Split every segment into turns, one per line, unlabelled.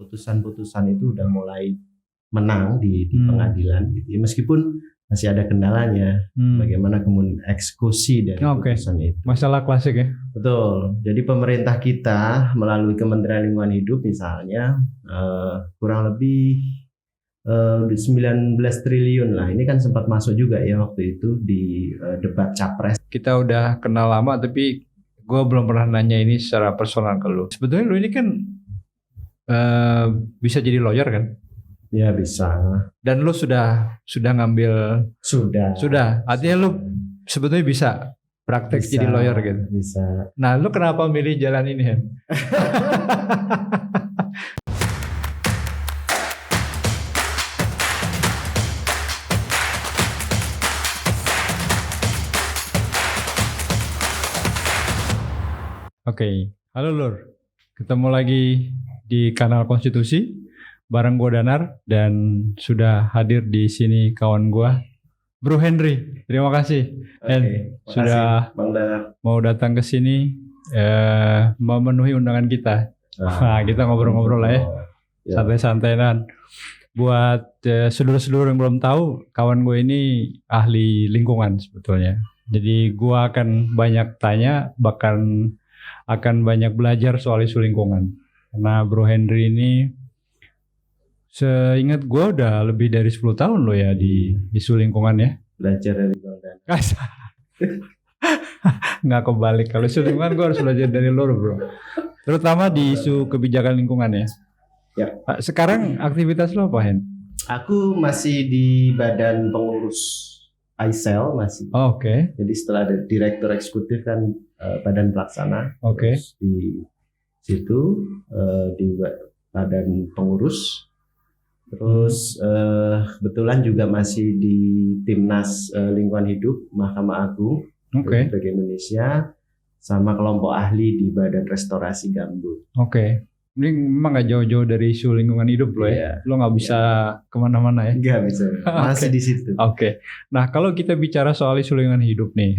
putusan-putusan itu udah mulai menang di pengadilan gitu ya. Meskipun masih ada kendalanya, bagaimana kemudian eksekusi dari putusan itu.
Masalah klasik ya.
Betul. Jadi pemerintah kita melalui Kementerian Lingkungan Hidup misalnya kurang lebih 19 triliun lah. Ini kan sempat masuk juga ya waktu itu di debat capres.
Kita udah kenal lama tapi gue belum pernah nanya ini secara personal ke lu. Sebetulnya lu ini kan bisa jadi lawyer kan?
Ya bisa.
Dan lu sudah ngambil. Sudah. Artinya lu sebetulnya bisa praktek jadi lawyer gitu.
Bisa.
Nah, lu kenapa milih jalan ini, Hen? Oke. Halo Lur. Ketemu lagi di kanal Konstitusi. Bareng gue Danar dan sudah hadir di sini kawan gue Bro Henry. Terima kasih sudah mau datang ke sini memenuhi undangan kita. Nah, kita ngobrol-ngobrol lah ya. Santai-santai dan buat sedulur-sedulur yang belum tahu, kawan gue ini ahli lingkungan sebetulnya. Jadi gue akan banyak tanya, bahkan akan banyak belajar soal isu lingkungan. Karena Bro Henry ini seingat gue udah lebih dari 10 tahun loh ya di isu lingkungan ya.
Belajar dari Bang Dan.
Nggak kebalik. Kalau isu lingkungan gue harus belajar dari lo bro. Terutama di isu kebijakan lingkungan ya.
Ya.
Sekarang aktivitas lo apa Hen?
Aku masih di badan pengurus ICEL masih.
Oh, Oke.
Jadi setelah ada direktur eksekutif kan badan pelaksana.
Oke.
Di situ di badan pengurus. Terus kebetulan juga masih di Timnas Lingkungan Hidup Mahkamah Agung Republik Indonesia sama kelompok ahli di Badan Restorasi Gambut.
Oke. Ini memang nggak jauh-jauh dari isu lingkungan hidup lo ya. Lo nggak bisa kemana-mana ya.
Nggak bisa. Masih di situ.
Oke. Nah kalau kita bicara soal isu lingkungan hidup nih,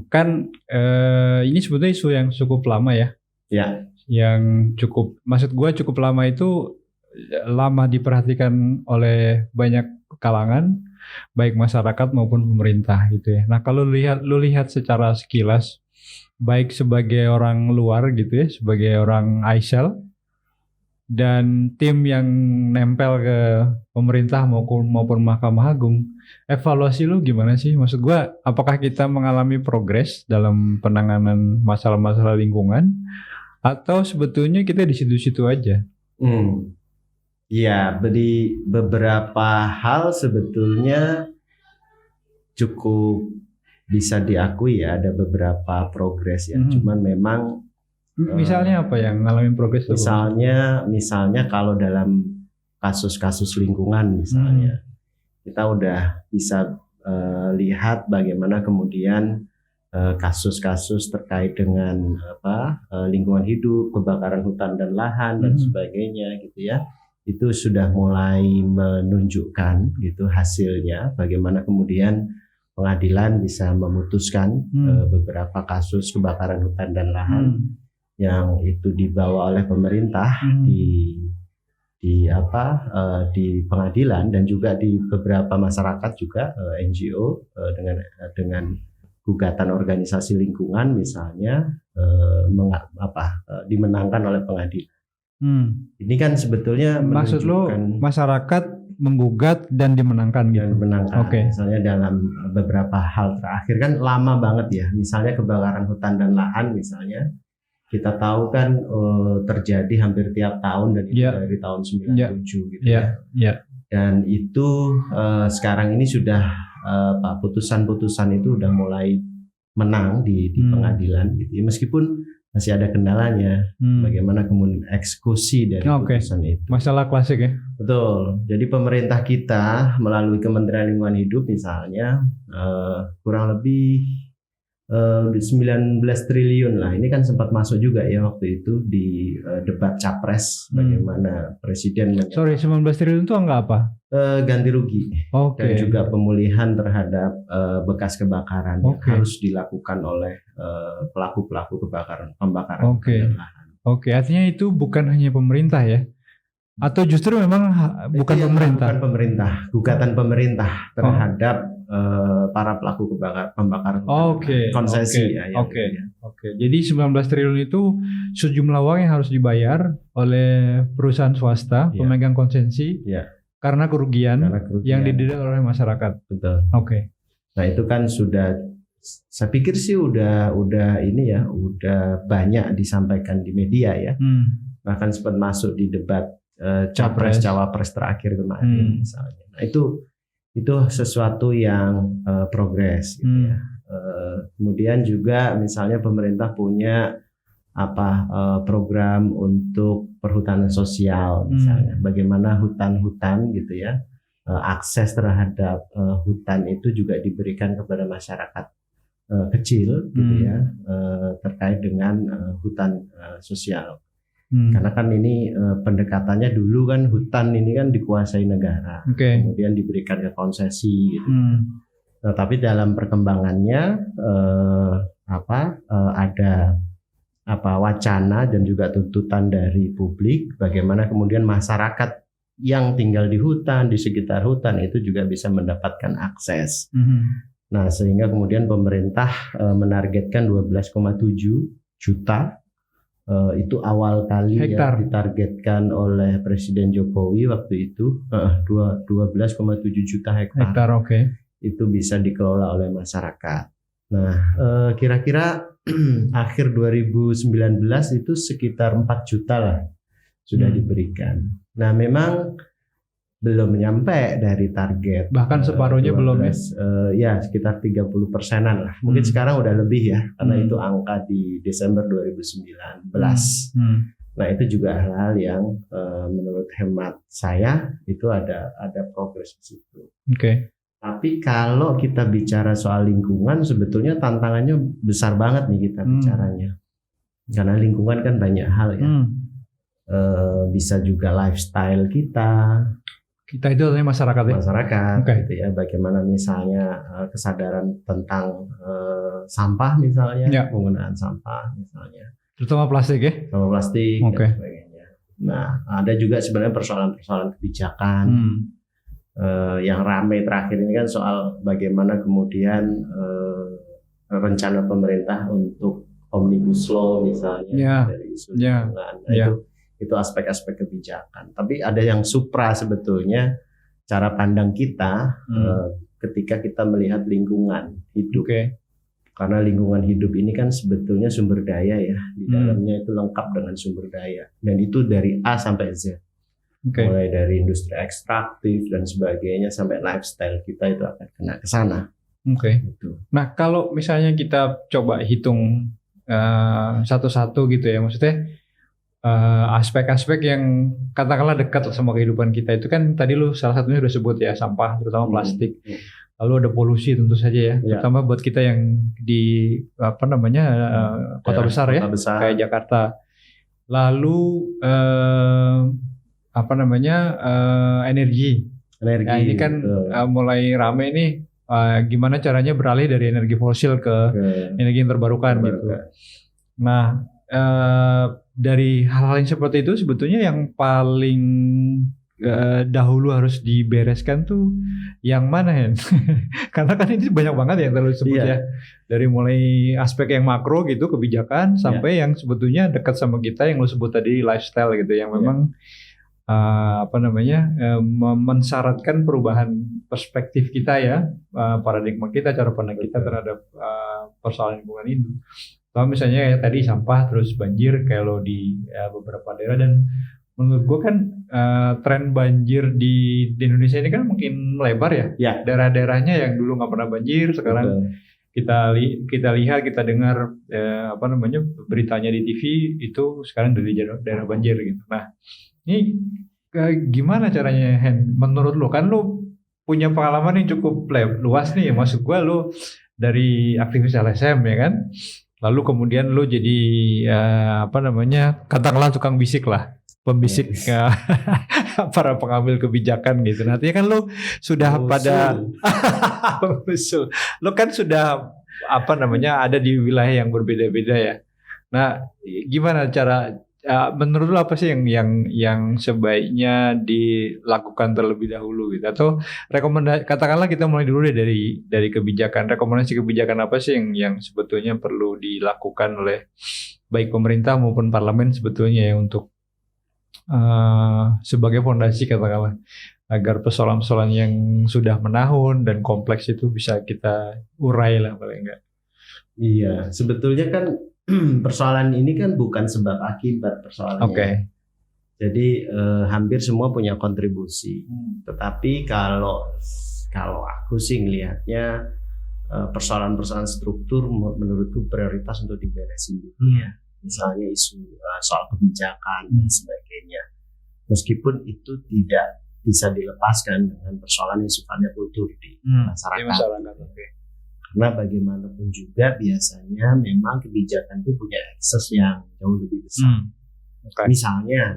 kan ini sebetulnya isu yang cukup lama ya.
Ya.
Yang cukup, maksud gue cukup lama itu lama diperhatikan oleh banyak kalangan, baik masyarakat maupun pemerintah gitu ya. Nah kalau lu lihat secara sekilas, baik sebagai orang luar gitu ya, sebagai orang ICEL dan tim yang nempel ke pemerintah maupun Mahkamah Agung, evaluasi lu gimana sih? Maksud gua, apakah kita mengalami progres dalam penanganan masalah-masalah lingkungan atau sebetulnya kita di situ-situ aja?
Iya, di beberapa hal sebetulnya cukup bisa diakui ya, ada beberapa progres ya. Cuman memang
misalnya apa yang ngalamin progres?
Misalnya kalau dalam kasus-kasus lingkungan misalnya, kita udah bisa lihat bagaimana kemudian kasus-kasus terkait dengan lingkungan hidup, kebakaran hutan dan lahan dan sebagainya gitu ya. Itu sudah mulai menunjukkan gitu hasilnya, bagaimana kemudian pengadilan bisa memutuskan beberapa kasus kebakaran hutan dan lahan yang itu dibawa oleh pemerintah di pengadilan dan juga di beberapa masyarakat juga NGO dengan gugatan organisasi lingkungan misalnya dimenangkan oleh pengadilan. Ini kan sebetulnya
maksud lo masyarakat menggugat dan dimenangkan gitu.
Dimenangkan. Misalnya dalam beberapa hal terakhir kan lama banget ya. Misalnya kebakaran hutan dan lahan misalnya kita tahu kan terjadi hampir tiap tahun dan itu dari tahun 97 gitu ya. Dan itu sekarang ini sudah putusan-putusan itu udah mulai menang di pengadilan gitu ya. Meskipun masih ada kendalanya, bagaimana kemudian eksekusi dari putusan itu.
Masalah klasik ya.
Betul. Jadi pemerintah kita melalui Kementerian Lingkungan Hidup misalnya kurang lebih 19 triliun lah. Ini kan sempat masuk juga ya waktu itu di debat capres, bagaimana presiden.
19 triliun itu enggak apa?
Ganti rugi dan juga pemulihan terhadap bekas kebakaran yang harus dilakukan oleh pelaku-pelaku pembakaran lahan.
Artinya itu bukan hanya pemerintah ya, Atau justru memang bukan
Itu yang
pemerintah?
bukan pemerintah, gugatan pemerintah terhadap para pelaku pembakaran
Oke,
konsesi.
oke,
Ya, yang
oke.
itu ya.
Oke, jadi 19 triliun itu sejumlah uang yang harus dibayar oleh perusahaan swasta,
Iya.
pemegang konsesi,
Iya.
karena kerugian
Karena kerugian.
yang diderita oleh masyarakat.
Betul.
Oke.
Nah itu kan sudah, saya pikir sih udah ini ya, udah banyak disampaikan di media ya. Bahkan sempat masuk di debat capres cawapres terakhir kemarin misalnya. Nah itu sesuatu yang progres gitu ya. Kemudian juga misalnya pemerintah punya program untuk perhutanan sosial misalnya. Bagaimana hutan-hutan gitu ya, akses terhadap hutan itu juga diberikan kepada masyarakat kecil gitu ya, terkait dengan hutan sosial. Karena kan ini pendekatannya dulu kan hutan ini kan dikuasai negara, kemudian diberikan ke konsesi gitu. Nah, tapi dalam perkembangannya ada wacana dan juga tuntutan dari publik bagaimana kemudian masyarakat yang tinggal di hutan, di sekitar hutan itu juga bisa mendapatkan akses. Nah, sehingga kemudian pemerintah menargetkan 12,7 juta. Itu awal kali ya ditargetkan oleh Presiden Jokowi waktu itu 12,7 juta hektar. Itu bisa dikelola oleh masyarakat. Nah, kira-kira akhir 2019 itu sekitar 4 juta lah sudah diberikan. Nah, memang belum nyampe dari target.
Bahkan separuhnya
12,
belum
ya sekitar 30%-an lah. Mungkin sekarang udah lebih ya, karena itu angka di Desember 2019. Nah itu juga hal-hal yang menurut hemat saya itu ada progres di situ. Tapi kalau kita bicara soal lingkungan, sebetulnya tantangannya besar banget nih kita bicaranya. Karena lingkungan kan banyak hal ya. Bisa juga lifestyle kita
itu artinya masyarakat ya?
Masyarakat gitu ya. Bagaimana misalnya kesadaran tentang sampah misalnya, penggunaan sampah misalnya.
Terutama plastik ya?
Sama plastik dan sebagainya. Nah, ada juga sebenarnya persoalan-persoalan kebijakan. Yang ramai terakhir ini kan soal bagaimana kemudian rencana pemerintah untuk Omnibus Law misalnya dari isu lingkungan. Nah, itu aspek-aspek kebijakan. Tapi ada yang supra sebetulnya cara pandang kita ketika kita melihat lingkungan hidup. Karena lingkungan hidup ini kan sebetulnya sumber daya ya, di dalamnya itu lengkap dengan sumber daya, dan itu dari A sampai Z. Mulai dari industri ekstraktif dan sebagainya sampai lifestyle kita itu akan kena ke sana.
Gitu. Nah, kalau misalnya kita coba hitung satu-satu gitu ya, maksudnya aspek-aspek yang katakanlah dekat sama kehidupan kita itu kan tadi lu salah satunya udah sebut ya, sampah terutama plastik. Lalu ada polusi tentu saja ya, terutama buat kita yang di kota besar ya, kayak Jakarta. Lalu energi. Nah, ini kan mulai rame nih, gimana caranya beralih dari energi fosil ke energi yang terbarukan gitu. Nah, dari hal-hal yang seperti itu sebetulnya yang paling dahulu harus dibereskan tuh yang mana ya? Karena kan ini banyak banget yang terlalu disebut ya. Dari mulai aspek yang makro gitu, kebijakan, sampai yang sebetulnya dekat sama kita yang lo sebut tadi, lifestyle gitu, yang memang mensyaratkan perubahan perspektif kita ya, paradigma kita, cara pandang kita terhadap persoalan lingkungan itu. Kalau misalnya tadi sampah terus banjir kayak lo di beberapa daerah, dan menurut gue kan tren banjir di Indonesia ini kan makin melebar ya. Daerah-daerahnya yang dulu nggak pernah banjir sekarang kita lihat, kita dengar beritanya di TV itu sekarang dari daerah banjir gitu. Nah, ini gimana caranya, Hen? Menurut lo, kan lo punya pengalaman yang cukup luas nih, maksud gue lo dari aktivis LSM ya kan, lalu kemudian lo jadi katakanlah tukang bisik lah, pembisik para pengambil kebijakan gitu. Nanti kan lo sudah lo kan sudah ada di wilayah yang berbeda-beda ya. Nah, gimana cara menurut lo apa sih yang sebaiknya dilakukan terlebih dahulu gitu? Atau katakanlah kita mulai dulu deh dari kebijakan. Rekomendasi kebijakan apa sih yang sebetulnya perlu dilakukan oleh baik pemerintah maupun parlemen sebetulnya ya untuk sebagai fondasi katakanlah agar persoalan-persoalan yang sudah menahun dan kompleks itu bisa kita urai lah paling enggak.
Iya, sebetulnya kan persoalan ini kan bukan sebab akibat persoalannya.
Oke.
Jadi hampir semua punya kontribusi. Tetapi kalau aku sih ngelihatnya persoalan-persoalan struktur menurutku prioritas untuk diberesin dulu ya. Misalnya isu soal kebijakan dan sebagainya. Meskipun itu tidak bisa dilepaskan dengan persoalan yang sifatnya kultur di masyarakat. Karena bagaimanapun juga biasanya memang kebijakan itu punya akses yang jauh lebih besar. Misalnya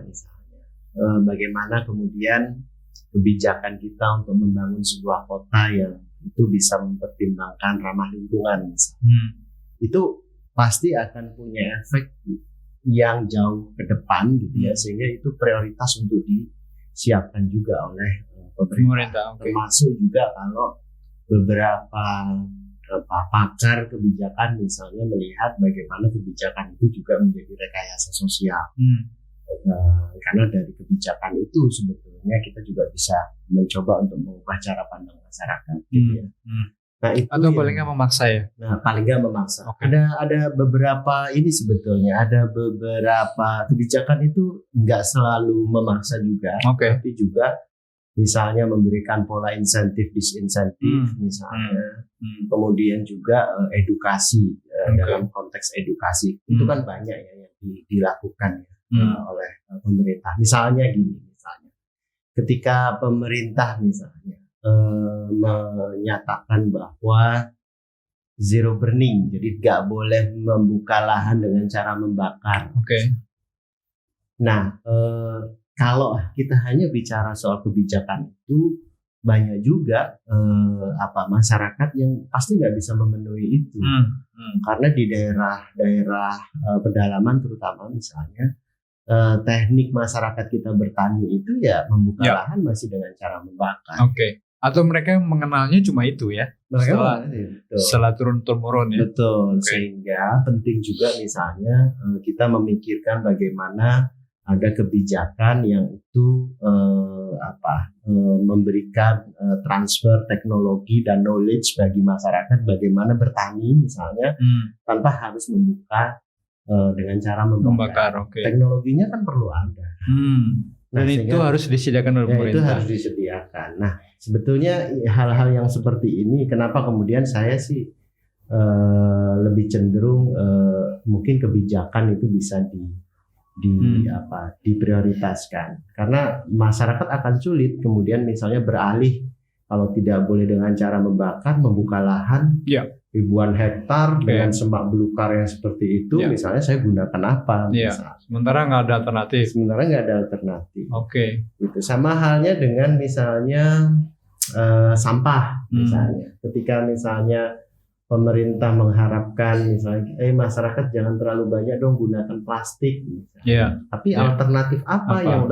bagaimana kemudian kebijakan kita untuk membangun sebuah kota yang itu bisa mempertimbangkan ramah lingkungan misalnya. Itu pasti akan punya efek yang jauh ke depan gitu ya, sehingga itu prioritas untuk disiapkan juga oleh pemerintah. Termasuk juga kalau beberapa pakar kebijakan misalnya melihat bagaimana kebijakan itu juga menjadi rekayasa sosial. Karena dari kebijakan itu sebetulnya kita juga bisa mencoba untuk mengubah cara pandang masyarakat gitu ya. Nah, itu
atau paling nggak memaksa ya.
Nah, paling nggak memaksa. Ada beberapa ini sebetulnya ada beberapa kebijakan itu nggak selalu memaksa juga, tapi juga misalnya memberikan pola insentif disinsentif misalnya. Kemudian juga edukasi dalam konteks edukasi itu kan banyak ya yang dilakukan oleh pemerintah. Misalnya gini, ketika pemerintah misalnya menyatakan bahwa zero burning, jadi nggak boleh membuka lahan dengan cara membakar. Nah, kalau kita hanya bicara soal kebijakan itu, banyak juga masyarakat yang pasti nggak bisa memenuhi itu, karena di daerah-daerah pedalaman terutama misalnya teknik masyarakat kita bertani itu ya membuka lahan masih dengan cara membakar.
Atau mereka mengenalnya cuma itu ya. Setelah turun-temurun ya.
Betul. Sehingga penting juga misalnya kita memikirkan bagaimana ada kebijakan yang itu memberikan transfer teknologi dan knowledge bagi masyarakat bagaimana bertani misalnya tanpa harus membuka dengan cara membakar. Teknologinya kan perlu ada.
Dan itu harus disediakan oleh pemerintah.
Itu harus disediakan. Nah, sebetulnya hal-hal yang seperti ini, kenapa kemudian saya sih lebih cenderung mungkin kebijakan itu bisa diprioritaskan, karena masyarakat akan sulit kemudian misalnya beralih kalau tidak boleh dengan cara membakar, membuka lahan ribuan hektar dengan semak belukar yang seperti itu, misalnya saya gunakan apa?
Sementara nggak ada alternatif.
Gitu. Sama halnya dengan misalnya sampah, misalnya. Ketika misalnya pemerintah mengharapkan misalnya, masyarakat jangan terlalu banyak dong gunakan plastik, tapi alternatif apa yang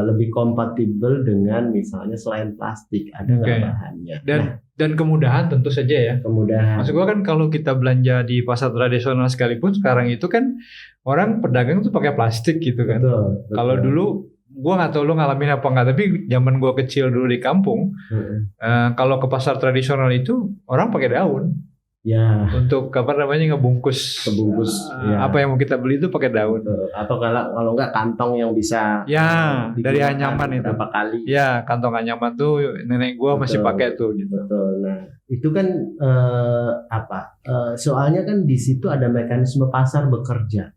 lebih kompatibel dengan misalnya selain plastik, ada nggak bahannya?
Dan kemudahan tentu saja ya. Maksud gua kan kalau kita belanja di pasar tradisional sekalipun sekarang itu kan orang pedagang tuh pakai plastik gitu kan.
Betul.
Kalau dulu gua nggak tahu lu ngalamin apa nggak, tapi zaman gua kecil dulu di kampung, kalau ke pasar tradisional itu orang pakai daun. Untuk ngebungkus apa yang mau kita beli itu pakai daun.
Atau kalau nggak kantong yang bisa
dari anyaman itu
berapa kali.
Kantong anyaman tuh nenek gua masih pakai tuh gitu.
Betul. Nah, itu kan soalnya kan di situ ada mekanisme pasar bekerja.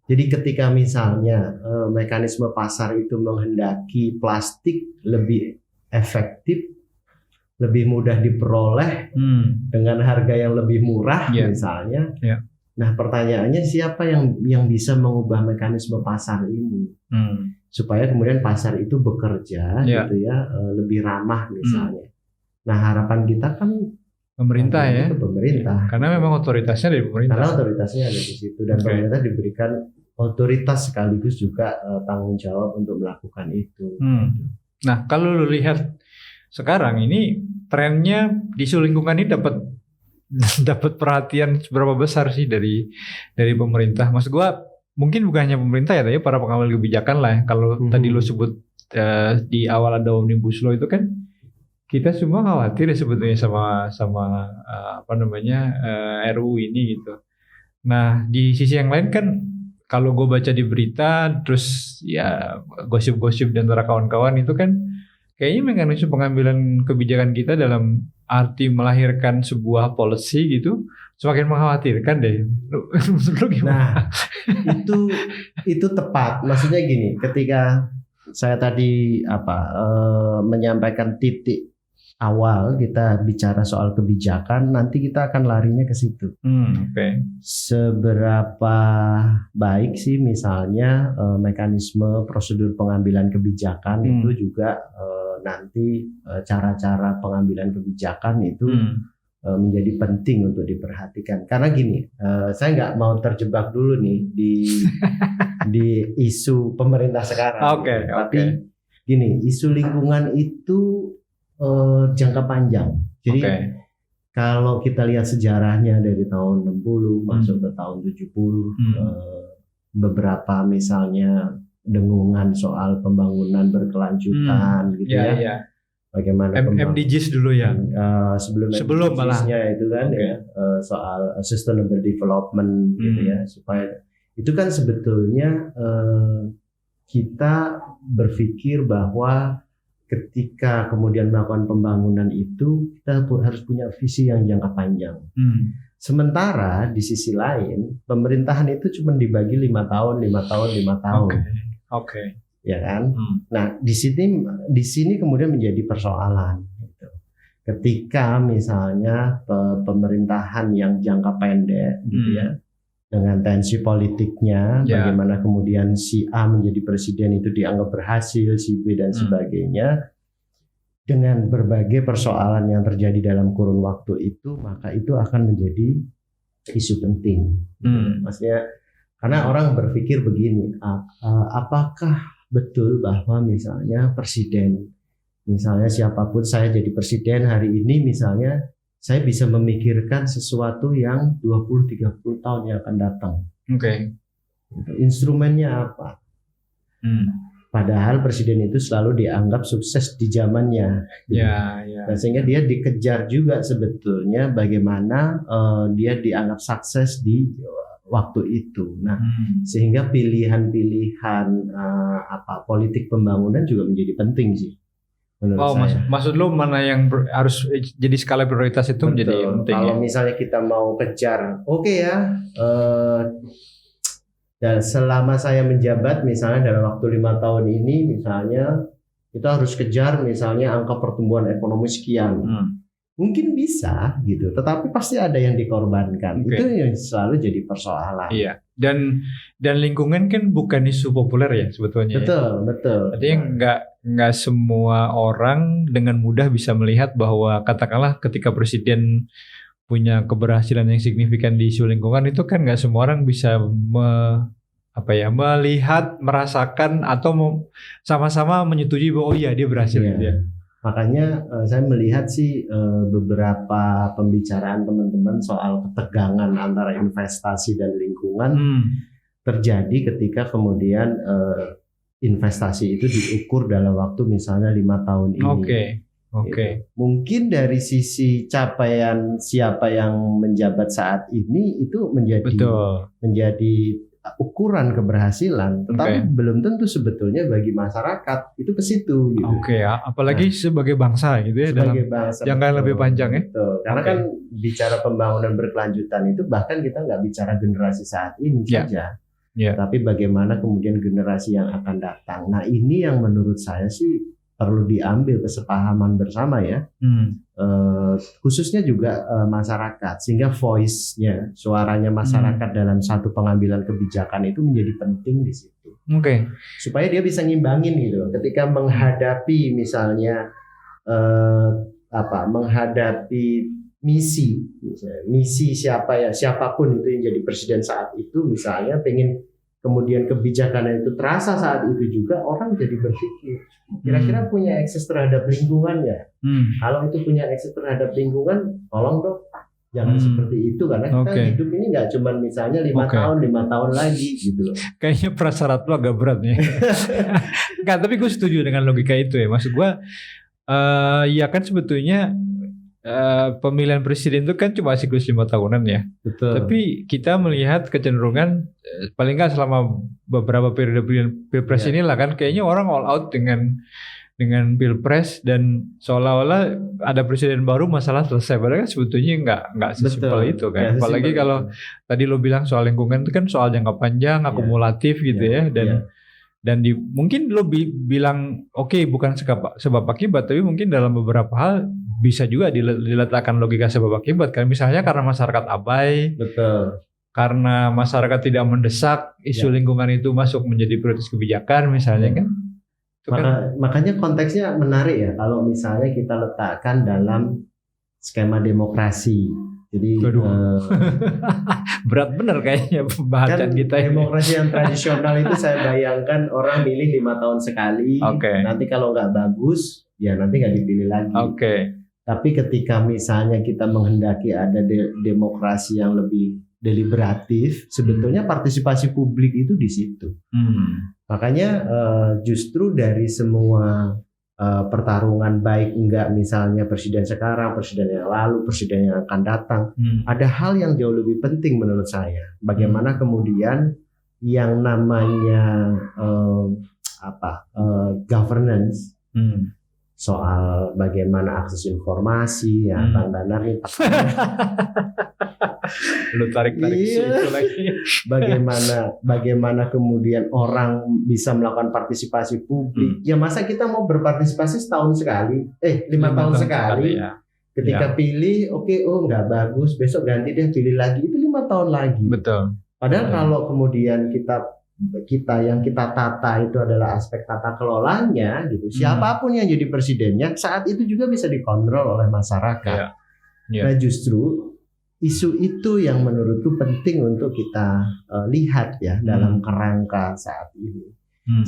Jadi ketika misalnya mekanisme pasar itu menghendaki plastik lebih efektif, lebih mudah diperoleh dengan harga yang lebih murah misalnya. Nah, pertanyaannya siapa yang bisa mengubah mekanisme pasar ini supaya kemudian pasar itu bekerja gitu ya, lebih ramah misalnya. Nah, harapan kita kan
Pemerintah ya.
Itu pemerintah.
Karena memang otoritasnya dari pemerintah.
Karena otoritasnya ada di situ dan pemerintah diberikan otoritas sekaligus juga tanggung jawab untuk melakukan itu.
Nah, kalau lu lihat sekarang ini trennya di isu lingkungan ini dapat perhatian seberapa besar sih dari pemerintah? Maksud gua mungkin bukan hanya pemerintah ya, tapi para pengambil kebijakan lah. Kalau tadi lu sebut di awal ada Omnibus Law itu kan kita semua khawatir ya sebetulnya sama RUU ini gitu. Nah, di sisi yang lain kan kalau gue baca di berita terus ya gosip-gosip di antara kawan-kawan itu kan kayaknya mekanisme pengambilan kebijakan kita dalam arti melahirkan sebuah policy gitu semakin mengkhawatirkan deh. Lu gimana?
Nah, itu tepat. Maksudnya gini, ketika saya tadi menyampaikan titik awal kita bicara soal kebijakan, nanti kita akan larinya ke situ. Seberapa baik sih misalnya mekanisme prosedur pengambilan kebijakan itu juga nanti cara-cara pengambilan kebijakan itu menjadi penting untuk diperhatikan. Karena gini, saya nggak mau terjebak dulu nih di isu pemerintah sekarang. Tapi gini, isu lingkungan itu jangka panjang. Jadi kalau kita lihat sejarahnya dari tahun 60 masuk ke tahun 70, beberapa misalnya dengungan soal pembangunan berkelanjutan gitu ya. Bagaimana
MDGs dulu ya.
Sebelum MDGs-nya itu kan soal sustainable development gitu ya, supaya itu kan sebetulnya kita berpikir bahwa ketika kemudian melakukan pembangunan itu kita harus punya visi yang jangka panjang. Sementara di sisi lain pemerintahan itu cuma dibagi 5 tahun. Ya kan? Nah di sini kemudian menjadi persoalan. Gitu. Ketika misalnya pemerintahan yang jangka pendek, gitu ya, dengan tensi politiknya, bagaimana kemudian si A menjadi presiden itu dianggap berhasil, si B dan sebagainya, dengan berbagai persoalan yang terjadi dalam kurun waktu itu, maka itu akan menjadi isu penting. Maksudnya, karena orang berpikir begini, apakah betul bahwa misalnya presiden, misalnya siapapun saya jadi presiden hari ini misalnya, saya bisa memikirkan sesuatu yang 20-30 tahun yang akan datang. Instrumennya apa? Padahal presiden itu selalu dianggap sukses di zamannya. Nah, sehingga dia dikejar juga sebetulnya bagaimana dia dianggap sukses di waktu itu. Nah, sehingga pilihan-pilihan politik pembangunan juga menjadi penting sih.
Maksud lo mana yang harus jadi skala prioritas itu menjadi penting.
Kalau misalnya kita mau kejar, dan selama saya menjabat misalnya dalam waktu 5 tahun ini misalnya kita harus kejar misalnya angka pertumbuhan ekonomi sekian. Mungkin bisa gitu, tetapi pasti ada yang dikorbankan. Itu yang selalu jadi persoalan.
Iya. Dan lingkungan kan bukan isu populer ya sebetulnya.
Betul.
Artinya nggak semua orang dengan mudah bisa melihat bahwa katakanlah ketika presiden punya keberhasilan yang signifikan di isu lingkungan itu kan nggak semua orang bisa melihat, merasakan atau sama-sama menyetujui bahwa dia berhasil gitu ya.
Makanya saya melihat sih beberapa pembicaraan teman-teman soal ketegangan antara investasi dan lingkungan terjadi ketika kemudian investasi itu diukur dalam waktu misalnya 5 tahun ini. Gitu. Mungkin dari sisi capaian siapa yang menjabat saat ini itu menjadi ukuran keberhasilan, tetapi belum tentu sebetulnya bagi masyarakat itu ke situ. Gitu.
Apalagi sebagai bangsa gitu ya,
sebagai bangsa
jangka lebih panjang ya.
Karena kan bicara pembangunan berkelanjutan itu bahkan kita nggak bicara generasi saat ini saja, tapi bagaimana kemudian generasi yang akan datang. Nah ini yang menurut saya sih perlu diambil kesepahaman bersama ya, khususnya juga masyarakat, sehingga voice-nya, suaranya masyarakat dalam satu pengambilan kebijakan itu menjadi penting di situ. Supaya dia bisa ngimbangin gitu, ketika menghadapi misalnya misi siapapun itu yang jadi presiden saat itu, misalnya pengen kemudian kebijakannya itu terasa saat itu juga, orang jadi berpikir kira-kira punya akses terhadap lingkungannya. Kalau itu punya akses terhadap lingkungan, tolong dong jangan seperti itu, karena kita hidup ini nggak cuma misalnya 5 tahun lagi gitu loh.
Kayaknya prasyarat lo agak berat nih. Enggak, tapi gue setuju dengan logika itu ya. Maksud gue ya kan sebetulnya pemilihan presiden itu kan cuma siklus 5 tahunan ya.
Betul.
Tapi kita melihat kecenderungan paling nggak selama beberapa periode pilpres inilah kan kayaknya orang all out dengan pilpres, dan seolah-olah ada presiden baru masalah selesai. Padahal kan sebetulnya nggak sesimpel itu kan. Apalagi kalau tadi lo bilang soal lingkungan itu kan soal jangka panjang, akumulatif gitu ya. Dan mungkin lo bilang bukan sebab akibat, tapi mungkin dalam beberapa hal bisa juga diletakkan logika sebab akibat kan. Misalnya karena masyarakat abai.
Betul.
Karena masyarakat tidak mendesak isu lingkungan itu masuk menjadi prioritas kebijakan misalnya kan.
Makanya konteksnya menarik ya kalau misalnya kita letakkan dalam skema demokrasi. Jadi
berat bener kayaknya pembahasan
kan
kita ini.
Demokrasi yang tradisional itu saya bayangkan orang milih 5 tahun sekali. Nanti kalau nggak bagus ya nanti nggak dipilih lagi. Tapi ketika misalnya kita menghendaki ada demokrasi yang lebih deliberatif, sebetulnya partisipasi publik itu di situ. Makanya justru dari semua pertarungan baik enggak misalnya presiden sekarang, presiden yang lalu, presiden yang akan datang, ada hal yang jauh lebih penting menurut saya. Bagaimana kemudian yang namanya governance, soal bagaimana akses informasi, ya Bang Danar nih.
Lu tarik situ lagi.
Bagaimana kemudian orang bisa melakukan partisipasi publik? Ya masa kita mau berpartisipasi setahun sekali, 5 tahun sekali. Ya. Ketika pilih, nggak bagus, besok ganti deh pilih lagi, itu 5 tahun lagi.
Betul.
Padahal kalau kemudian kita yang kita tata itu adalah aspek tata kelolanya gitu. Siapapun yang jadi presidennya saat itu juga bisa dikontrol oleh masyarakat. Nah justru isu itu yang menurutku penting untuk kita lihat ya dalam kerangka saat ini.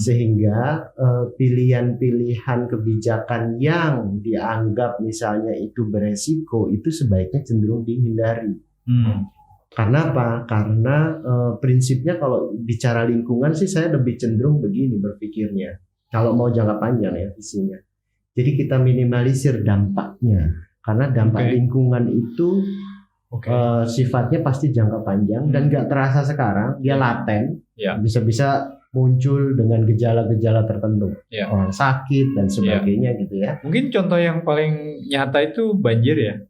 Sehingga pilihan-pilihan kebijakan yang dianggap misalnya itu beresiko itu sebaiknya cenderung dihindari. Karena apa? Karena prinsipnya kalau bicara lingkungan sih saya lebih cenderung begini berpikirnya. Kalau mau jangka panjang ya visinya. Jadi kita minimalisir dampaknya. Karena dampak lingkungan itu sifatnya pasti jangka panjang dan nggak terasa sekarang, dia laten, bisa-bisa muncul dengan gejala-gejala tertentu, orang sakit dan sebagainya gitu ya.
Mungkin contoh yang paling nyata itu banjir ya.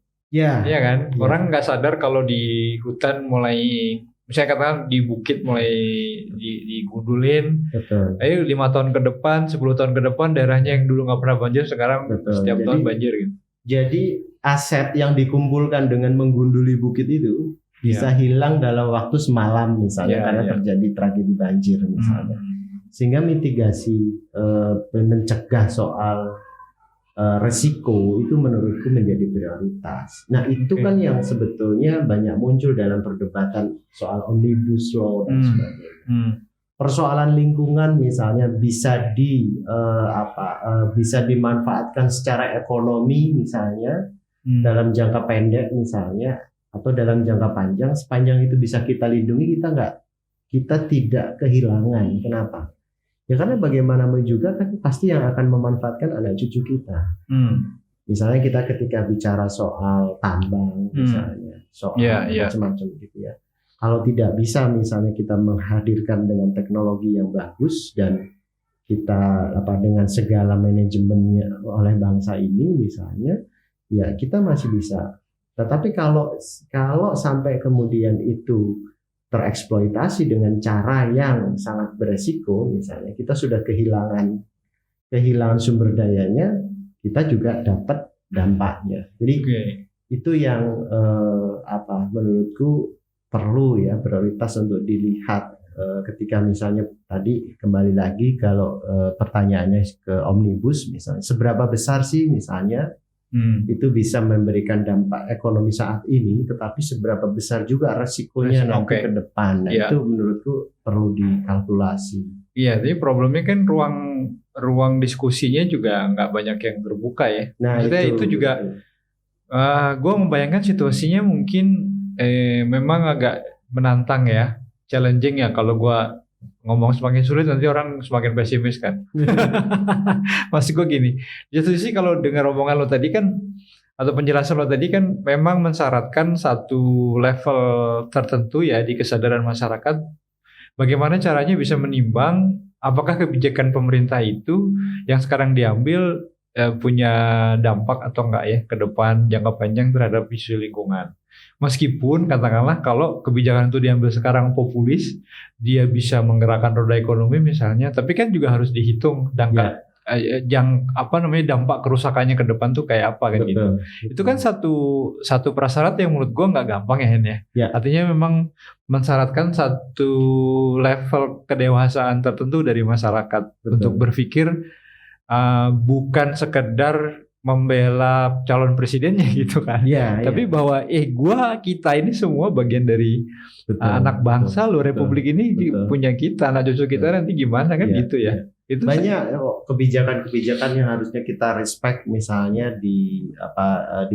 Iya kan, orang nggak sadar kalau di hutan mulai, misalnya katakan di bukit mulai digundulin.
Betul.
Ayo 5 tahun ke depan, 10 tahun ke depan daerahnya yang dulu nggak pernah banjir sekarang setiap tahun banjir gitu.
Jadi aset yang dikumpulkan dengan menggunduli bukit itu bisa hilang dalam waktu semalam misalnya karena terjadi tragedi banjir misalnya. Sehingga mitigasi mencegah soal resiko itu menurutku menjadi prioritas. Nah itu kan yang sebetulnya banyak muncul dalam perdebatan soal omnibus law dan sebagainya. Persoalan lingkungan misalnya bisa bisa dimanfaatkan secara ekonomi misalnya dalam jangka pendek misalnya atau dalam jangka panjang, sepanjang itu bisa kita lindungi, kita tidak kehilangan. Kenapa? Ya karena bagaimanapun juga kan pasti yang akan memanfaatkan anak cucu kita. Misalnya kita ketika bicara soal tambang misalnya, soal macam-macam gitu ya. Kalau tidak bisa misalnya kita menghadirkan dengan teknologi yang bagus dan kita dengan segala manajemennya oleh bangsa ini misalnya, ya kita masih bisa. Tetapi kalau sampai kemudian itu tereksploitasi dengan cara yang sangat beresiko, misalnya kita sudah kehilangan sumber dayanya, kita juga dapat dampaknya. Jadi itu yang menurutku perlu ya prioritas untuk dilihat ketika misalnya tadi kembali lagi kalau pertanyaannya ke omnibus misalnya, seberapa besar sih misalnya itu bisa memberikan dampak ekonomi saat ini, tetapi seberapa besar juga resikonya nanti ke depan. Nah, itu menurutku perlu dikalkulasi.
Iya, tapi problemnya kan ruang diskusinya juga nggak banyak yang terbuka ya.
Nah,
maksudnya itu juga gue membayangkan situasinya mungkin memang agak menantang ya, challenging ya. Kalau gue ngomong semakin sulit nanti orang semakin pesimis kan. Maksud gue gini, di satu sisi kalau dengar omongan lo tadi kan, atau penjelasan lo tadi kan memang mensyaratkan satu level tertentu ya di kesadaran masyarakat. Bagaimana caranya bisa menimbang apakah kebijakan pemerintah itu yang sekarang diambil punya dampak atau enggak ya ke depan jangka panjang terhadap isu lingkungan. Meskipun katakanlah kalau kebijakan itu diambil sekarang populis, dia bisa menggerakkan roda ekonomi misalnya, tapi kan juga harus dihitung dampak dampak kerusakannya ke depan tuh kayak apa kan. Gitu. Itu kan satu prasyarat yang menurut gue nggak gampang ya Hen ya. Artinya memang mensyaratkan satu level kedewasaan tertentu dari masyarakat untuk berpikir bukan sekedar membela calon presidennya gitu kan. Tapi bahwa kita ini semua bagian dari anak bangsa loh, republik ini punya kita, anak cucu kita nanti gimana kan gitu ya. Itu
banyak kebijakan-kebijakan yang harusnya kita respect misalnya di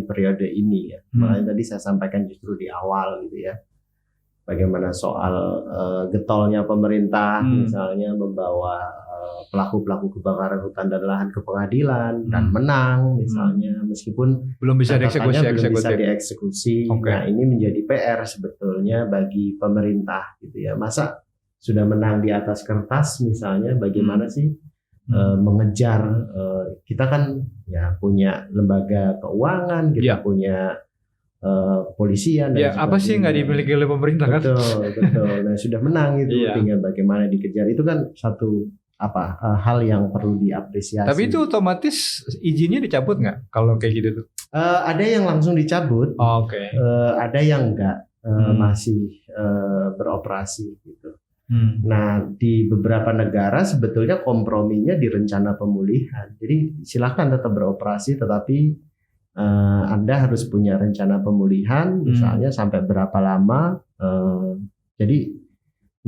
periode ini ya. Makanya tadi saya sampaikan justru di awal gitu ya. Bagaimana soal getolnya pemerintah misalnya membawa pelaku-pelaku kebakaran hutan dan lahan ke pengadilan dan menang misalnya, meskipun
belum bisa
dieksekusi. Nah, ini menjadi PR sebetulnya bagi pemerintah gitu ya. Masa sudah menang di atas kertas misalnya, bagaimana sih mengejar, kita kan ya punya lembaga keuangan, kita punya polisian dan
apa sih nggak dimiliki oleh pemerintah kan?
Betul. Nah, sudah menang itu, tinggal bagaimana dikejar. Itu kan satu hal yang perlu diapresiasi.
Tapi itu otomatis izinnya dicabut nggak kalau kayak gitu tuh?
Ada yang langsung dicabut, ada yang enggak, masih beroperasi gitu. Nah, di beberapa negara sebetulnya komprominya di rencana pemulihan. Jadi silakan tetap beroperasi, tetapi Anda harus punya rencana pemulihan, misalnya sampai berapa lama. Jadi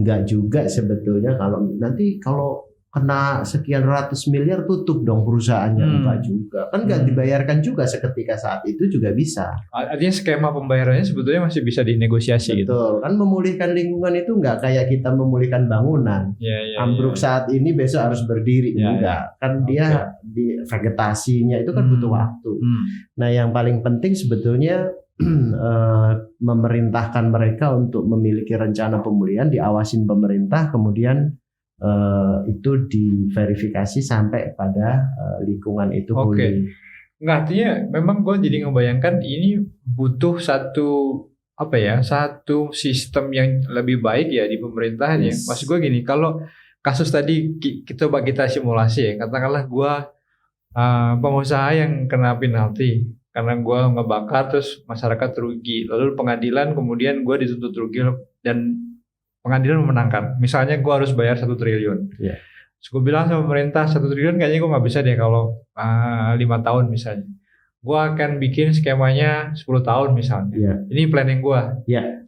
enggak juga sebetulnya kalau kena sekian ratus miliar tutup dong perusahaannya, enggak juga. Kan enggak dibayarkan juga seketika saat itu juga bisa.
Artinya skema pembayarannya sebetulnya masih bisa dinegosiasi.
Betul. Kan memulihkan lingkungan itu enggak kayak kita memulihkan bangunan. Ambruk saat ini besok harus berdiri. Enggak. Kan dia di vegetasinya itu kan butuh waktu. Nah, yang paling penting sebetulnya memerintahkan mereka untuk memiliki rencana pemulihan, diawasin pemerintah, kemudian itu diverifikasi sampai pada lingkungan itu pulih.
Nggak, artinya memang gue jadi ngebayangkan ini butuh satu sistem yang lebih baik ya di pemerintahan ya. Maksud gue gini, kalau kasus tadi kita simulasi ya, katakanlah gue pengusaha yang kena penalti karena gue ngebakar terus masyarakat rugi, lalu pengadilan kemudian gue dituntut rugi dan pengadilan memenangkan. Misalnya gue harus bayar 1 triliun. Terus gue bilang sama pemerintah 1 triliun kayaknya gue nggak bisa deh kalau 5 tahun misalnya. Gue akan bikin skemanya 10 tahun misalnya. Ini planning gue.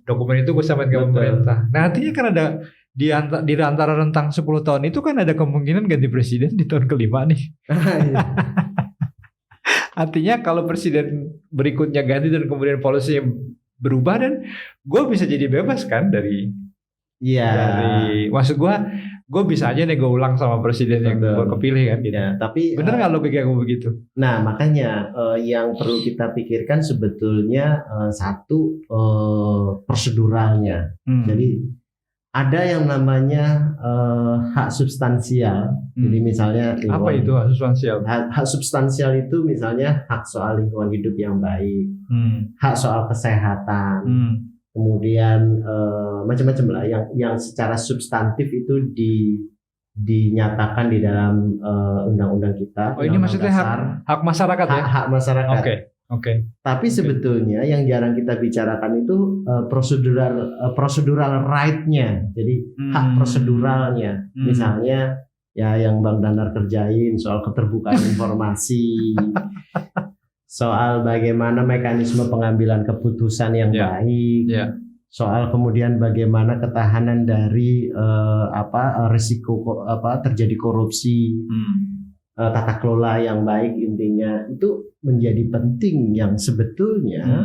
Dokumen itu gue sampaikan ke pemerintah. Nah, artinya kan ada di antara rentang 10 tahun itu kan ada kemungkinan ganti presiden di tahun kelima nih. Artinya kalau presiden berikutnya ganti dan kemudian polisi berubah, dan gue bisa jadi bebas kan dari maksud gue bisa aja nih gue ulang sama presiden yang gue kepilih kan gitu.
Tapi
bener nggak logika gue begitu?
Nah, makanya yang perlu kita pikirkan sebetulnya satu proseduralnya. Jadi ada yang namanya hak substansial. Jadi misalnya
apa itu hak substansial?
Hak substansial itu misalnya hak soal lingkungan hidup yang baik, hak soal kesehatan. Kemudian macam-macam lah yang secara substantif itu dinyatakan di dalam undang-undang kita.
Ini maksudnya hak masyarakat ya?
Hak masyarakat.
Oke.
Tapi sebetulnya yang jarang kita bicarakan itu prosedural right-nya. Jadi hak proseduralnya. Misalnya ya yang Bang Danar kerjain soal keterbukaan informasi. soal bagaimana mekanisme pengambilan keputusan yang baik, soal kemudian bagaimana ketahanan dari risiko terjadi korupsi, tata kelola yang baik, intinya itu menjadi penting yang sebetulnya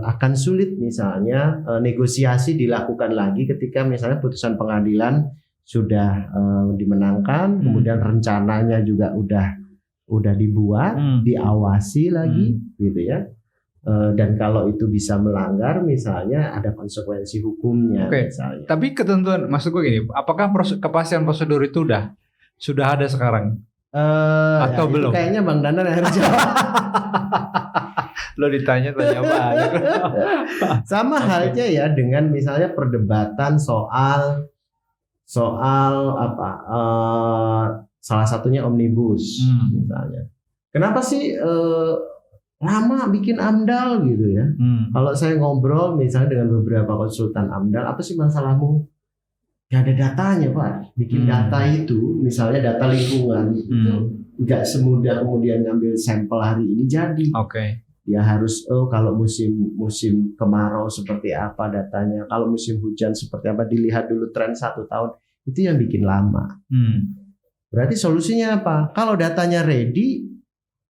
akan sulit misalnya negosiasi dilakukan lagi ketika misalnya putusan pengadilan sudah dimenangkan, kemudian rencananya juga udah dibuat, diawasi lagi, gitu ya. Dan kalau itu bisa melanggar, misalnya ada konsekuensi hukumnya. Misalnya.
Tapi ketentuan, maksud gue gini, apakah kepastian prosedur itu sudah ada sekarang? Atau belum?
Kayaknya Bang Danar yang harus jawab.
Lo ditanya banyak.
Sama halnya ya dengan misalnya perdebatan soal salah satunya omnibus misalnya. Kenapa sih lama bikin AMDAL gitu ya? Kalau saya ngobrol misalnya dengan beberapa konsultan AMDAL, apa sih masalahmu? Gak ada datanya Pak. Bikin data itu, misalnya data lingkungan itu nggak semudah kemudian ngambil sampel hari ini jadi. Ya harus kalau musim kemarau seperti apa datanya, kalau musim hujan seperti apa, dilihat dulu tren 1 tahun. Itu yang bikin lama. Berarti solusinya apa? Kalau datanya ready,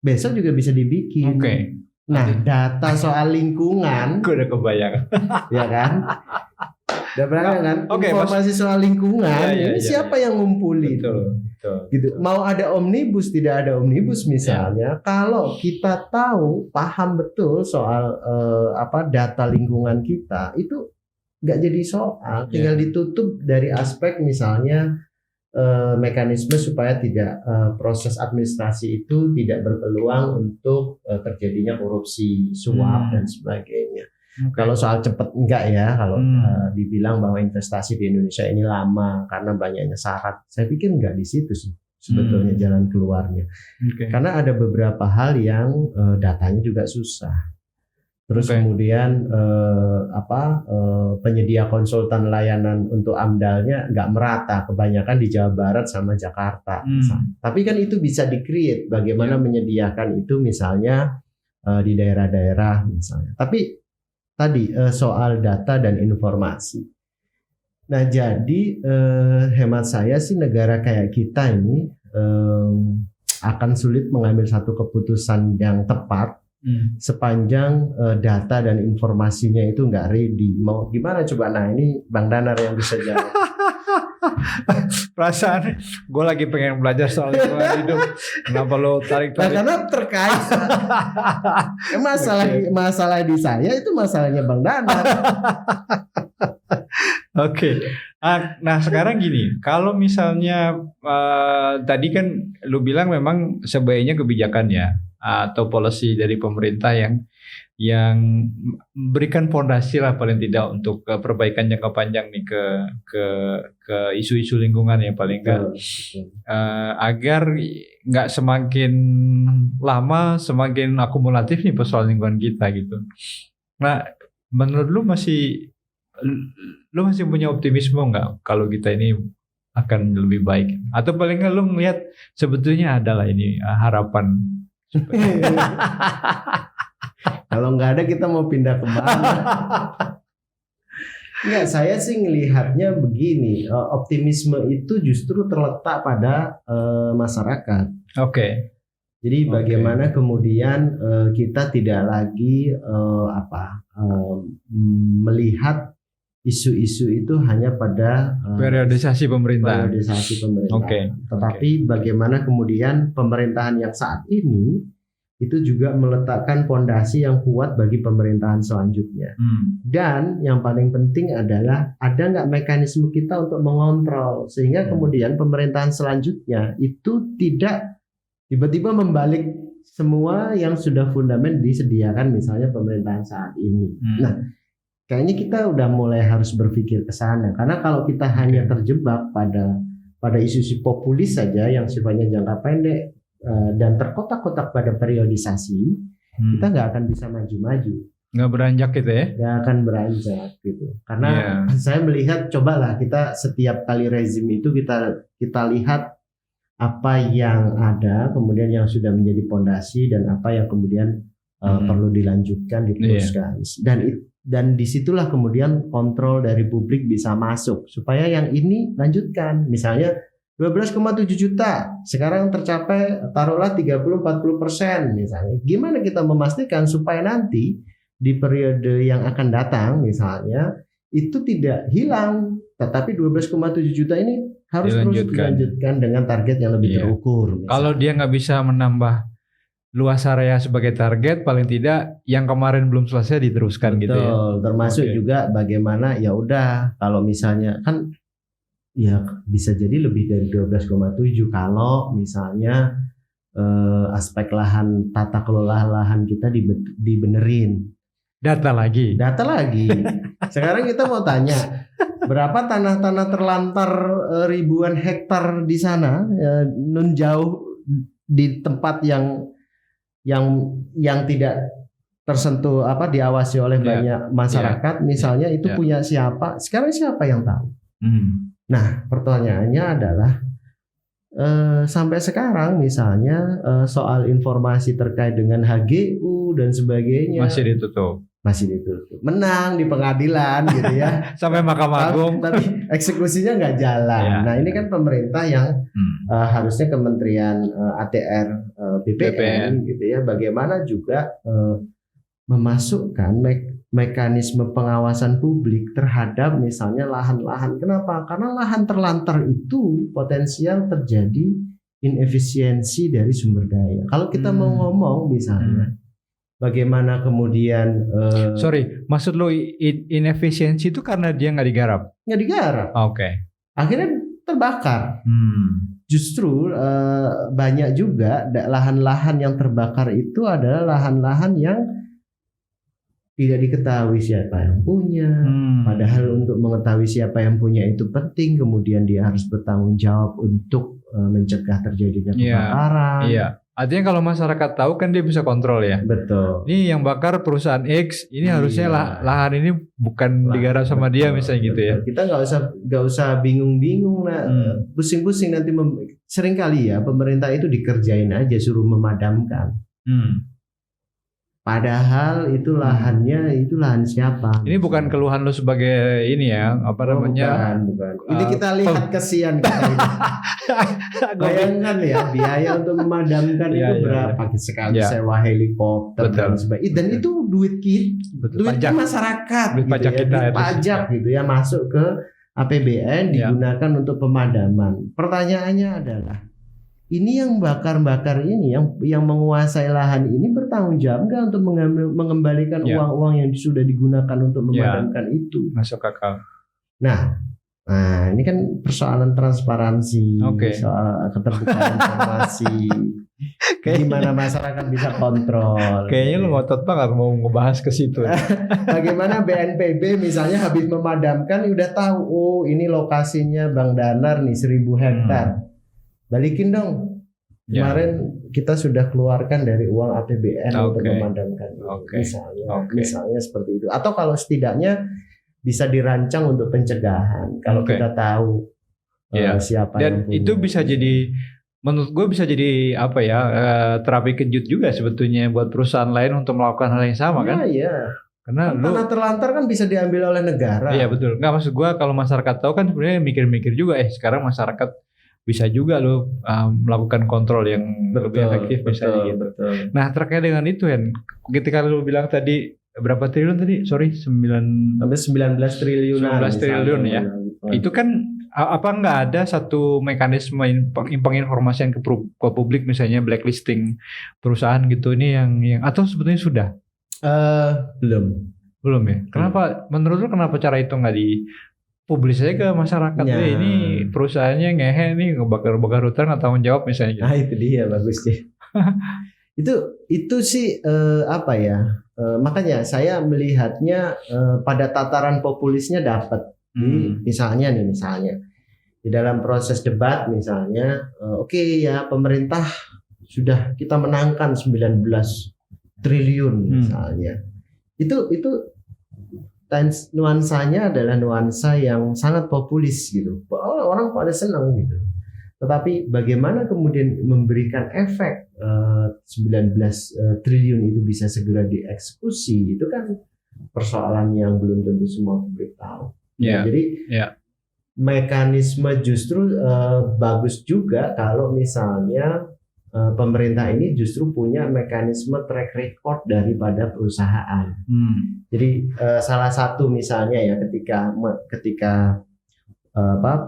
besok juga bisa dibikin. Nah, data soal lingkungan,
gue udah kebayang,
ya kan? Udah berapa kan? Informasi soal lingkungan, ini siapa yang ngumpulin? Betul. Gitu. Mau ada omnibus, tidak ada omnibus misalnya, kalau kita paham betul soal data lingkungan kita, itu nggak jadi soal, tinggal ditutup dari aspek misalnya mekanisme supaya tidak proses administrasi itu tidak berpeluang untuk terjadinya korupsi, suap dan sebagainya. Kalau soal cepat enggak ya, kalau dibilang bahwa investasi di Indonesia ini lama karena banyaknya syarat, saya pikir enggak di situ sih sebetulnya jalan keluarnya. Karena ada beberapa hal yang datanya juga susah. Terus kemudian penyedia konsultan layanan untuk AMDAL-nya nggak merata, kebanyakan di Jawa Barat sama Jakarta. Tapi kan itu bisa di-create bagaimana menyediakan itu misalnya di daerah-daerah misalnya. Tapi tadi soal data dan informasi. Nah, jadi hemat saya sih negara kayak kita ini akan sulit mengambil satu keputusan yang tepat sepanjang data dan informasinya itu nggak ready. Mau gimana coba? Nah, ini Bang Danar yang bisa jawab.
Perasaan gue lagi pengen belajar soal lingkungan hidup. Kenapa lo tarik?
Nah, karena terkait masalah di saya itu masalahnya Bang Danar.
Nah sekarang gini, kalau misalnya tadi kan lu bilang memang sebaiknya kebijakan ya atau policy dari pemerintah yang berikan fondasi lah paling tidak untuk perbaikan jangka panjang nih ke isu-isu lingkungan ya paling enggak agar nggak semakin lama semakin akumulatif nih persoalan lingkungan kita gitu. Nah menurut lu masih punya optimisme nggak kalau kita ini akan lebih baik, atau paling nggak lu ngelihat sebetulnya adalah ini harapan?
Kalau nggak ada kita mau pindah kemana? Enggak, saya sih ngelihatnya begini, optimisme itu justru terletak pada masyarakat. Jadi bagaimana kemudian kita tidak lagi melihat isu-isu itu hanya pada
periodisasi pemerintahan.
Tetapi bagaimana kemudian pemerintahan yang saat ini itu juga meletakkan fondasi yang kuat bagi pemerintahan selanjutnya. Dan yang paling penting adalah ada nggak mekanisme kita untuk mengontrol sehingga kemudian pemerintahan selanjutnya itu tidak tiba-tiba membalik semua yang sudah fundamen disediakan misalnya pemerintahan saat ini. Nah, kayaknya kita udah mulai harus berpikir ke sana, karena kalau kita hanya terjebak pada isu-isu populis saja yang sifatnya jangka pendek dan terkotak-kotak pada periodisasi, kita nggak akan bisa maju-maju.
Nggak beranjak gitu ya?
Nggak akan beranjak gitu. Karena saya melihat, cobalah kita setiap kali rezim itu kita lihat apa yang ada, kemudian yang sudah menjadi pondasi dan apa yang kemudian perlu dilanjutkan, diteruskan. Dan disitulah kemudian kontrol dari publik bisa masuk supaya yang ini lanjutkan. Misalnya 12,7 juta sekarang tercapai taruhlah 30-40% misalnya. Gimana kita memastikan supaya nanti di periode yang akan datang misalnya itu tidak hilang, tetapi 12,7 juta ini harus terus dilanjutkan dengan target yang lebih terukur. Misalnya.
Kalau dia nggak bisa menambah luas area sebagai target, paling tidak yang kemarin belum selesai diteruskan.
Betul,
gitu ya.
Termasuk juga bagaimana ya udah kalau misalnya kan ya bisa jadi lebih dari 12,7 kalau misalnya aspek lahan, tata kelola lahan kita dibenerin.
Data lagi.
Sekarang kita mau tanya berapa tanah-tanah terlantar ribuan hektar di sana nun jauh di tempat yang tidak tersentuh diawasi oleh banyak masyarakat misalnya itu punya siapa? Sekarang siapa yang tahu? Nah, pertanyaannya adalah sampai sekarang misalnya soal informasi terkait dengan HGU dan sebagainya masih ditutup. Menang di pengadilan gitu ya.
Sampai Mahkamah Agung.
Tapi eksekusinya nggak jalan. Nah ini kan pemerintah yang harusnya Kementerian ATR BPN gitu ya. Bagaimana juga memasukkan mekanisme pengawasan publik terhadap misalnya lahan-lahan. Kenapa? Karena lahan terlantar itu potensial terjadi inefisiensi dari sumber daya. Kalau kita mau ngomong misalnya bagaimana kemudian
maksud lo inefisiensi itu karena dia nggak digarap?
Nggak digarap.
Oke.
Akhirnya terbakar. Justru banyak juga lahan-lahan yang terbakar itu adalah lahan-lahan yang tidak diketahui siapa yang punya. Padahal untuk mengetahui siapa yang punya itu penting. Kemudian dia harus bertanggung jawab untuk mencegah terjadinya kebakaran.
Iya. Artinya kalau masyarakat tahu kan dia bisa kontrol ya.
Betul.
Ini yang bakar perusahaan X, ini harusnya lahan ini bukan digarap sama dia misalnya gitu ya.
Kita nggak usah bingung-bingung pusing-pusing nanti sering kali ya pemerintah itu dikerjain aja suruh memadamkan. Padahal itu lahannya itu lahan siapa?
Ini bukan keluhan lo sebagai ini ya,
Bukan. Ini kita lihat kesian kita ini. Bayangkan ya biaya untuk memadamkan itu berapa sekali sewa helikopter dan sebagainya. Dan itu duit pajak masyarakat, duit pajak gitu ya masuk ke APBN digunakan untuk pemadaman. Pertanyaannya adalah ini yang bakar-bakar ini yang menguasai lahan ini bertanggung jawab nggak untuk mengembalikan uang-uang yang sudah digunakan untuk memadamkan itu?
Masuk akal.
Nah, ini kan persoalan transparansi, soal keterbukaan informasi. Gimana masyarakat bisa kontrol?
Kayaknya lu ngotot banget mau ngebahas ke situ.
Bagaimana BNPB misalnya habis memadamkan udah tahu, ini lokasinya Bang Danar nih 1.000 hektar. Balikin dong. Kemarin kita sudah keluarkan dari uang APBN untuk memadamkan. Misalnya seperti itu. Atau kalau setidaknya bisa dirancang untuk pencegahan. Kalau kita tahu siapa
dan yang punya. Itu bisa jadi, menurut gue bisa jadi terapi kejut juga sebetulnya buat perusahaan lain untuk melakukan hal yang sama kan?
Iya.
Karena
tanah terlantar kan bisa diambil oleh negara.
Iya betul. Nggak, maksud gue kalau masyarakat tahu kan sebenarnya mikir-mikir juga sekarang masyarakat bisa juga lo melakukan kontrol yang lebih efektif misalnya gitu. Betul. Nah terkait dengan itu ketika lo bilang tadi berapa triliun tadi? Sorry, 19 triliun ya. Itu kan apa nggak ada satu mekanisme penginformasian ke publik misalnya blacklisting perusahaan gitu ini yang atau sebetulnya sudah? Belum ya. Kenapa? Menurut lo kenapa cara itu nggak dipublis aja ke masyarakat? Ini perusahaannya ngehe nih ngebakar hutan nggak tanggung jawab misalnya.
Nah itu dia bagus sih. itu sih makanya saya melihatnya pada tataran populisnya dapat. Misalnya di dalam proses debat misalnya pemerintah sudah kita menangkan 19 triliun misalnya. Itu nuansanya adalah nuansa yang sangat populis gitu. Orang pada senang gitu. Tetapi bagaimana kemudian memberikan efek 19 triliun itu bisa segera dieksekusi, itu kan persoalan yang belum tentu semua publik tahu.
Yeah.
Jadi
Yeah.
mekanisme justru bagus juga kalau misalnya pemerintah ini justru punya mekanisme track record daripada perusahaan. Jadi salah satu misalnya ya ketika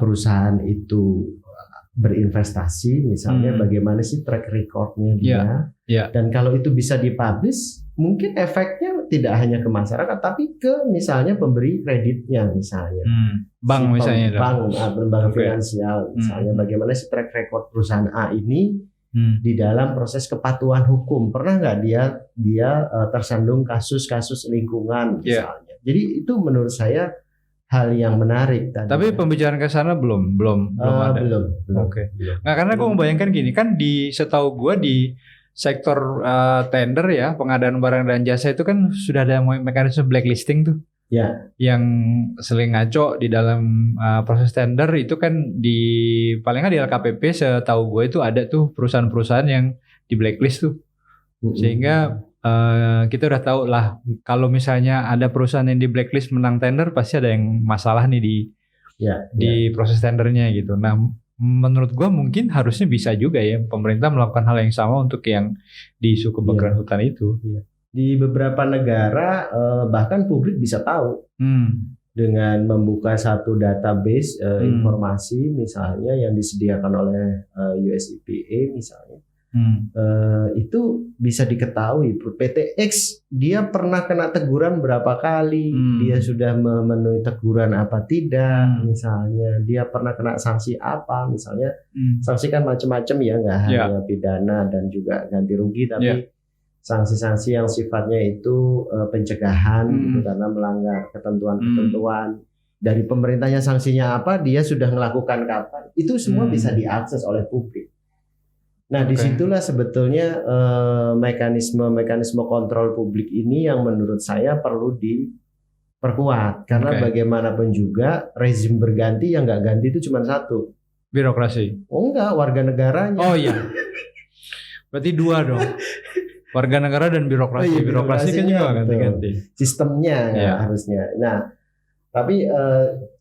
perusahaan itu berinvestasi misalnya, bagaimana sih track recordnya dia, dan kalau itu bisa dipublish, mungkin efeknya tidak hanya ke masyarakat tapi ke misalnya pemberi kreditnya misalnya,
bank misalnya,
lembaga finansial misalnya, bagaimana sih track record perusahaan A ini di dalam proses kepatuhan hukum, pernah nggak dia tersandung kasus-kasus lingkungan misalnya. Jadi itu menurut saya hal yang menarik tadi.
Tapi pembicaraan ke sana belum ada. Belum. Oke. Nah, karena gue membayangkan gini, kan di setahu gue di sektor tender ya, pengadaan barang dan jasa itu kan sudah ada mekanisme blacklisting tuh.
Ya.
Yang sering ngaco di dalam proses tender itu kan paling nggak di LKPP setahu gue itu ada tuh perusahaan-perusahaan yang di blacklist tuh. Sehingga kita udah tahu lah kalau misalnya ada perusahaan yang di blacklist menang tender, pasti ada yang masalah nih di proses tendernya gitu. Nah, menurut gua mungkin harusnya bisa juga ya pemerintah melakukan hal yang sama untuk yang di isu kebakaran hutan itu.
Di beberapa negara bahkan publik bisa tahu dengan membuka satu database informasi misalnya yang disediakan oleh US EPA misalnya. Itu bisa diketahui PT X dia pernah kena teguran berapa kali, dia sudah memenuhi teguran apa tidak, misalnya dia pernah kena sanksi apa, misalnya sanksi kan macam-macam ya, nggak hanya pidana dan juga ganti rugi, tapi sanksi-sanksi yang sifatnya itu pencegahan gitu, karena melanggar ketentuan-ketentuan dari pemerintahnya, sanksinya apa, dia sudah melakukan kapan, itu semua bisa diakses oleh publik. Nah, disitulah sebetulnya mekanisme kontrol publik ini yang menurut saya perlu diperkuat. Karena bagaimanapun juga rezim berganti, yang nggak ganti itu cuma satu.
Birokrasi? Oh
enggak, warga negaranya.
Oh iya. Berarti dua dong. Warga negara dan birokrasi. Birokrasi kan juga ganti-ganti.
Sistemnya harusnya. Nah, tapi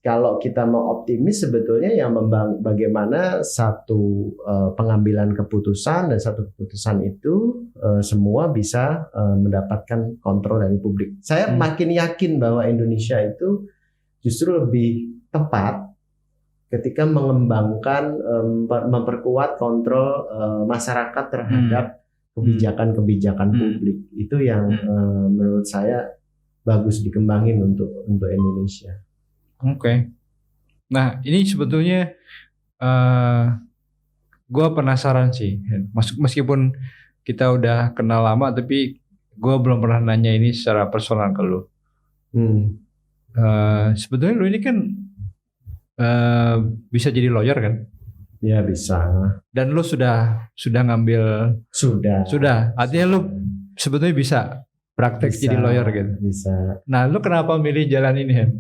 kalau kita mau optimis sebetulnya yang bagaimana satu pengambilan keputusan dan satu keputusan itu semua bisa mendapatkan kontrol dari publik. Saya makin yakin bahwa Indonesia itu justru lebih tepat ketika mengembangkan, memperkuat kontrol masyarakat terhadap kebijakan-kebijakan publik. Itu yang menurut saya bagus dikembangin untuk Indonesia.
Oke. Nah, ini sebetulnya gue penasaran sih. Meskipun kita udah kenal lama, tapi gue belum pernah nanya ini secara personal ke lu. Sebetulnya lu ini kan bisa jadi lawyer kan?
Ya bisa.
Dan lu sudah ngambil? Sudah. Artinya lu sebetulnya bisa praktek jadi lawyer gitu.
Bisa.
Nah, lu kenapa milih jalan ini, Hen?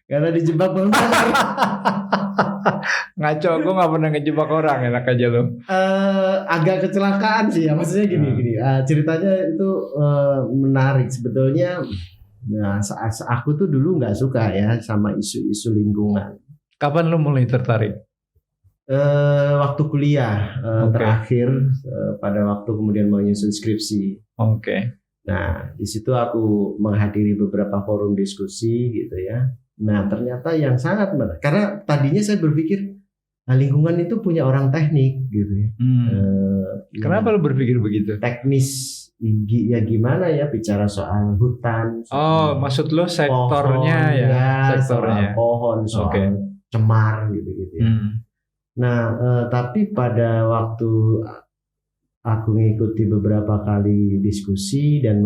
Karena dijebak benar.
Ngaco, gue gak pernah ngejebak orang, enak aja lu.
Agak kecelakaan sih ya, maksudnya gini. Ceritanya itu menarik sebetulnya. Nah, aku tuh dulu nggak suka ya sama isu-isu lingkungan.
Kapan lu mulai tertarik?
Waktu kuliah terakhir, pada waktu kemudian menyusun skripsi. Nah, di situ aku menghadiri beberapa forum diskusi gitu ya. Nah, ternyata yang sangat menarik, karena tadinya saya berpikir lingkungan itu punya orang teknik gitu ya.
Kenapa lu berpikir begitu?
Teknis ya, gimana ya bicara soal hutan.
Maksud lo sektornya
pohon,
ya, sektornya.
Soal pohon, soal cemar gitu ya. Nah, tapi pada waktu aku mengikuti beberapa kali diskusi dan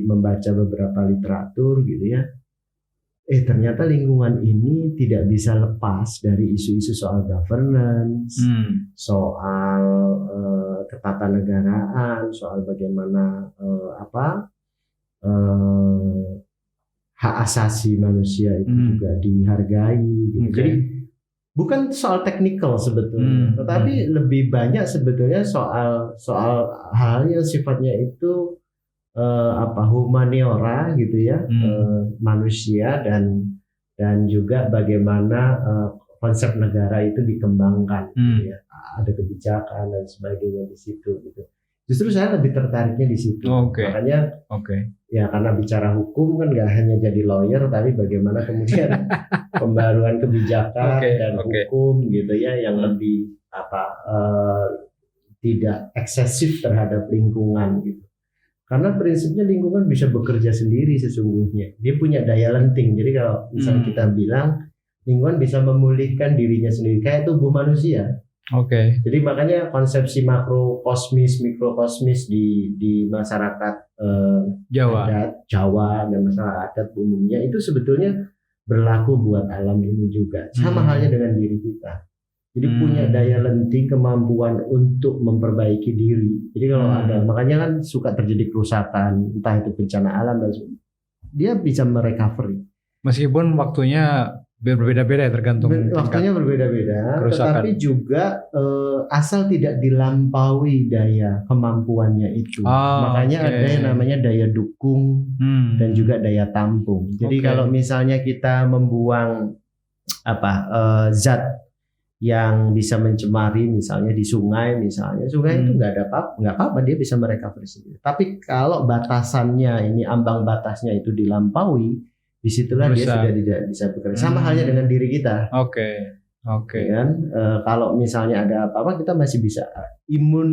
membaca beberapa literatur gitu ya, ternyata lingkungan ini tidak bisa lepas dari isu-isu soal governance, soal ketatanegaraan, soal bagaimana hak asasi manusia itu juga dihargai. Gitu. Jadi bukan soal teknikal sebetulnya, tetapi lebih banyak sebetulnya soal hal yang sifatnya itu humaniora gitu ya, manusia dan juga bagaimana konsep negara itu dikembangkan gitu ya. Ada kebijakan dan sebagainya di situ gitu. Justru saya lebih tertariknya di situ. Makanya ya karena bicara hukum kan nggak hanya jadi lawyer, tapi bagaimana kemudian pembaruan kebijakan dan hukum gitu ya yang lebih tidak eksesif terhadap lingkungan gitu. Karena prinsipnya lingkungan bisa bekerja sendiri sesungguhnya. Dia punya daya lenting. Jadi kalau misalnya kita bilang lingkungan bisa memulihkan dirinya sendiri kayak tubuh manusia. Jadi makanya konsepsi makrokosmis, mikrokosmis di masyarakat Jawa dan masyarakat adat umumnya itu sebetulnya berlaku buat alam ini juga. Sama halnya dengan diri kita. Jadi punya daya lenting, kemampuan untuk memperbaiki diri. Jadi kalau ada, makanya kan suka terjadi kerusakan, entah itu bencana alam dan sebagainya. Dia bisa merecovery.
Meskipun waktunya berbeda-beda ya, tergantung
waktunya berbeda-beda, tetapi juga asal tidak dilampaui daya kemampuannya itu. Makanya ada yang namanya daya dukung dan juga daya tampung. Jadi kalau misalnya kita membuang zat yang bisa mencemari, misalnya di sungai, itu nggak apa-apa, dia bisa merecovery sendiri. Tapi kalau batasannya ini, ambang batasnya itu dilampaui, disitulah dia sudah tidak bisa bekerja. Sama halnya dengan diri kita. Kan? Kalau misalnya ada apa-apa, kita masih bisa,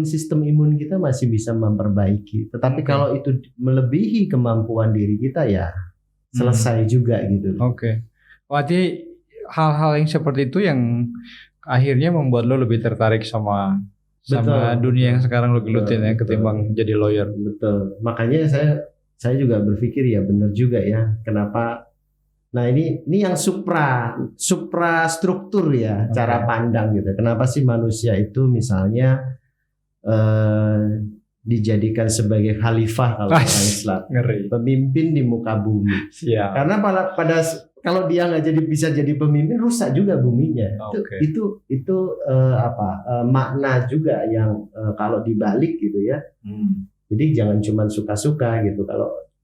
sistem imun kita masih bisa memperbaiki. Tetapi kalau itu melebihi kemampuan diri kita, ya selesai juga gitu.
Berarti hal-hal yang seperti itu yang akhirnya membuat lo lebih tertarik sama dunia yang sekarang lo gelutin ya, ketimbang jadi lawyer.
Betul. Makanya saya juga berpikir ya benar juga ya, kenapa. Nah ini yang suprastruktur ya, cara pandang gitu. Kenapa sih manusia itu misalnya dijadikan sebagai khalifah kalau orang Islam, pemimpin di muka bumi. Karena kalau dia nggak bisa jadi pemimpin, rusak juga buminya. Itu makna juga yang kalau dibalik gitu ya. Jadi jangan cuma suka-suka gitu.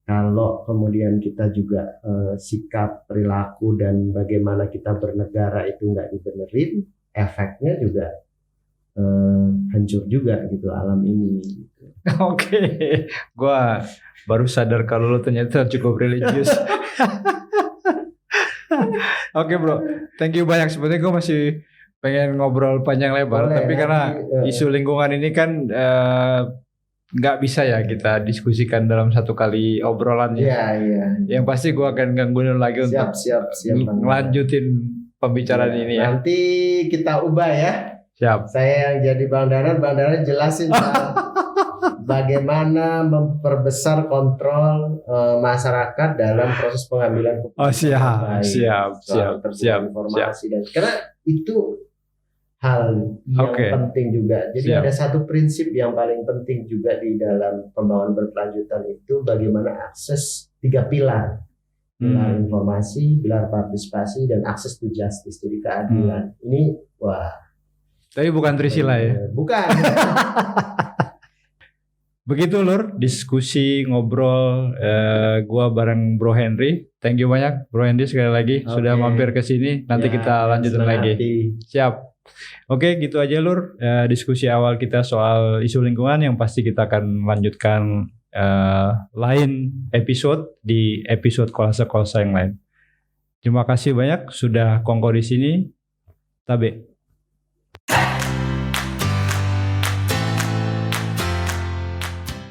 Kalau kemudian kita juga sikap, perilaku dan bagaimana kita bernegara itu nggak dibenerin, efeknya juga hancur juga gitu alam ini. Gitu.
Gua baru sadar kalau lo ternyata cukup religius. Bro, thank you banyak. Sebenarnya gue masih pengen ngobrol panjang lebar, tapi karena isu lingkungan ini kan nggak bisa ya kita diskusikan dalam satu kali obrolan ya. Yang pasti gue akan gangguin lagi untuk ngelanjutin pembicaraan ini ya.
Nanti kita ubah ya.
Siap.
Saya yang jadi Bang Danar jelasin bagaimana memperbesar kontrol masyarakat dalam proses pengambilan keputusan.
Siap.
Informasi dan karena itu hal yang penting juga. Jadi ada satu prinsip yang paling penting juga di dalam pembangunan berkelanjutan itu bagaimana akses 3 pilar. Pilar informasi, pilar partisipasi, dan akses to justice, jadi keadilan. Ini
tapi bukan Trisila ya?
Bukan.
Begitu Lur, diskusi ngobrol gua bareng Bro Henry. Thank you banyak Bro Henry sekali lagi sudah mampir ke sini. Nanti kita lanjutin lagi. Siap. Gitu aja Lur, diskusi awal kita soal isu lingkungan yang pasti kita akan lanjutkan lain episode di episode kolase-kolase yang lain. Terima kasih banyak sudah kongko di sini. Tabe.